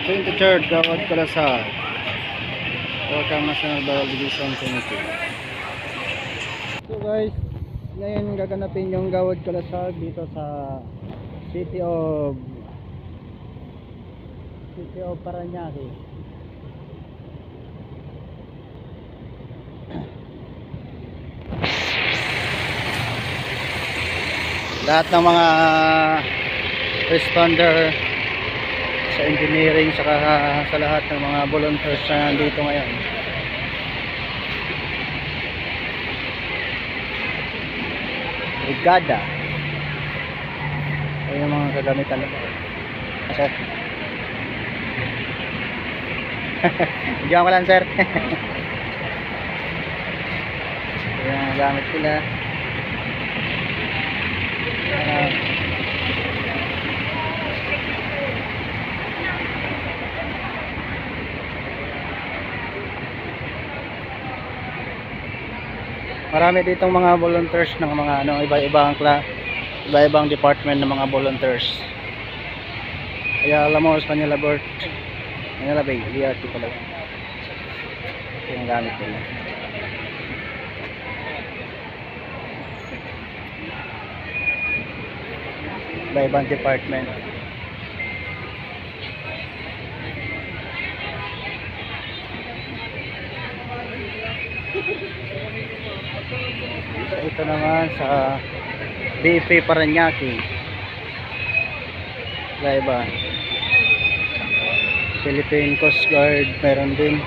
St. Richard, Gawad Kalasag. Welcome National Barrel Division Committee. So guys, ngayon gaganapin yung Gawad Kalasag dito sa City of Parañaque. Lahat ng mga responder sa engineering saka sa lahat ng mga volunteers na nandito ngayon. Brigada. Ayun yung mga kagamitan nila. Sir. Diyan ko lang, sir. Ayan ang gamit nila. Marami ditong mga volunteers ng mga iba-ibang department ng mga volunteers. Kaya alam mo, Manila Board, Manila Bay, DRT pala. Ito yung gamit nila. Iba-ibang department. Ito naman sa BP Parañaque. Iba-iba. Philippine Coast Guard meron din.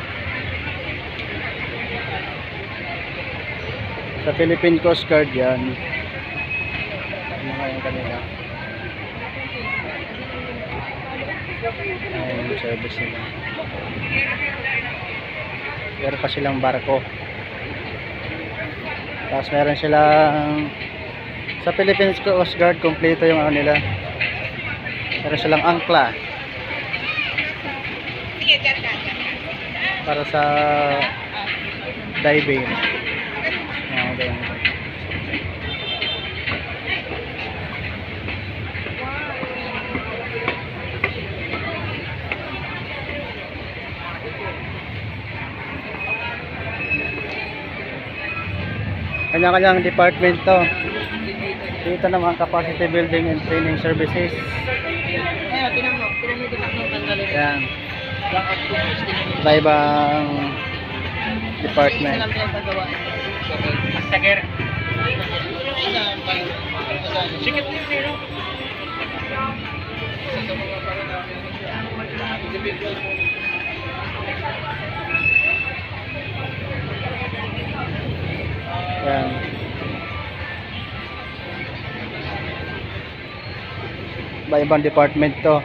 Sa Philippine Coast Guard yan. Ano nga yung kanila? Ayun yung service nila. Meron pa silang barko. Tapos meron silang sa Philippine Coast Guard, kompleto yung ano nila. Meron silang angkla para sa diving. Kanya-kanyang department to. Dito naman capacity building and training services. Yan. Iba-ibang department. Yan. Iba-ibang department to.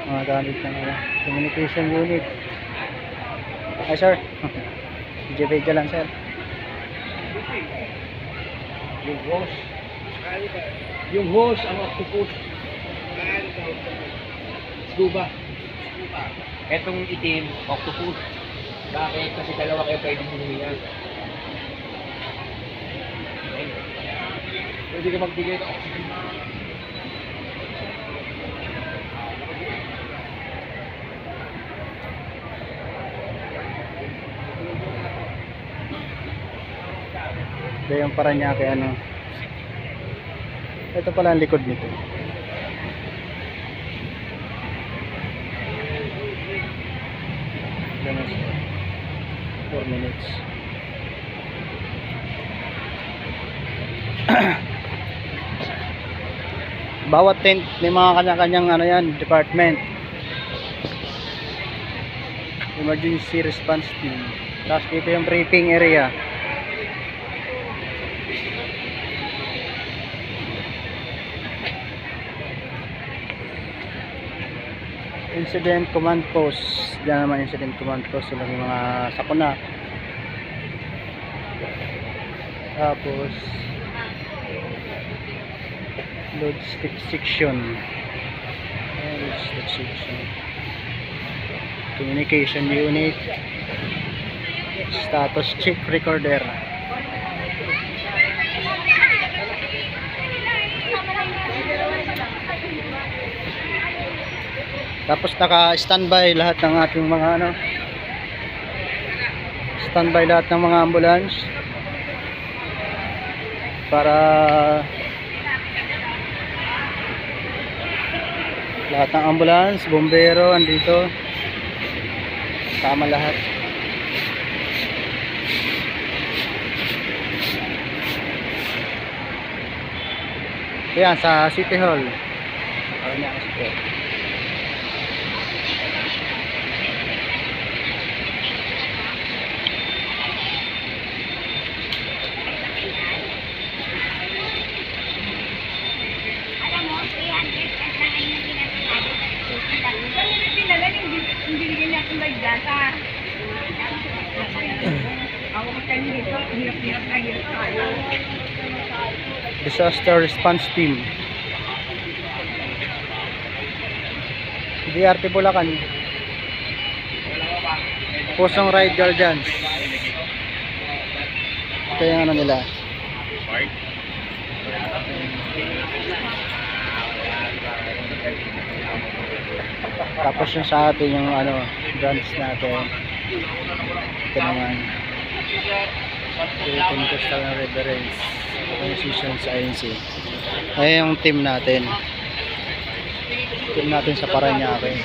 Mga gamit ng communication unit. Ay sir. Video lang sir. Yung hose ang octopus. Scuba. Etong itim, octopus. Bakit? Kasi dalawa kayo pwede huminga. Pwede ka magbigay ng oxygen. Ito yung Parañaque ano. Ito pala ang likod nito. Ganun siya. 4 minutes. Bawat tent may mga kanya-kanyang ano yan, department. Emergency response team. Tapos dito yung briefing area. Incident command post. Diyan naman incident command post, sila yung mga sakuna. Tapos logistic section. Logistic section. Communication unit. Status check recorder. Tapos naka-standby lahat ng ating mga ano, standby lahat ng mga ambulance para lahat ng ambulance, bombero andito. Tama lahat. Yan sa City Hall. Ayun na City Hall. Alam mo, 300 at lang ay yung pinatawag. Kaya na pinala yung binigyan niya akong bagdata. Ako kasi dito, hirap-hirap na hirap tayo. Disaster Response Team. DRT Bulacan. Pusong Ride Guardians. Ito yung ano nila. Tapos yung sa atin yung ano, branch natin. Ito naman. Philippine Coastal Reference Organization sa INC. Ayan yung team natin. Team natin sa Paranaque.